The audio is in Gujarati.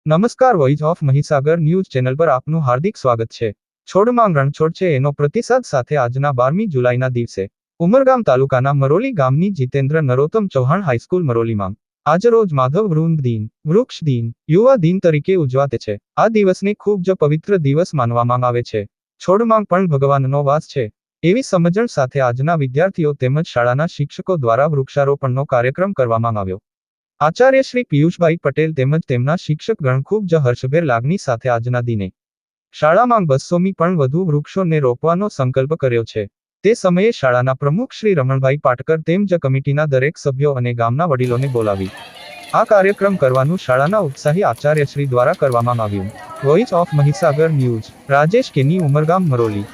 નમસ્કાર, voice of Mahisagar news channel પર આપનું હાર્દિક સ્વાગત છે। છોડમાં રણછોડ છે એનો પ્રતિસાદ સાથે આજના 12મી જુલાઈના દિવસે ઉમરગામ તાલુકાના મરોલી ગામની જીતેન્દ્ર નરોત્તમ ચૌહાણ હાઈસ્કૂલ મરોલીમાં આજરોજ માધવ વૃંદ દિન, વૃક્ષ દિન, યુવા દિન તરીકે ઉજવાતે છે। આ દિવસને ખૂબ જ પવિત્ર દિવસ માનવામાં આવે છે। છોડમાં પણ ભગવાનનો વાસ છે એવી સમજણ સાથે આજના વિદ્યાર્થીઓ તેમજ શાળાના શિક્ષકો દ્વારા વૃક્ષારોપણનો કાર્યક્રમ કરવામાં આવ્યો। આચાર્ય શ્રી પિયુષભાઈ પટેલ તેમજ તેમના શિક્ષકગણ ખૂબ જ હર્ષભેર લાગણી સાથે આજના દિને શાળામાં 200મી પણ વધુ વૃક્ષોને રોપવાનો સંકલ્પ કર્યો છે। તે સમયે શાળાના પ્રમુખ શ્રી રમણભાઈ પાટકર તેમજ કમિટીના દરેક સભ્યો અને ગામના વડીલોને બોલાવી આ કાર્યક્રમ કરવાનું શાળાના ઉત્સાહી આચાર્યશ્રી દ્વારા કરવામાં આવ્યું। Voice of Mahisagar news, Rajesh કેની, ઉમરગામ, મરોલી।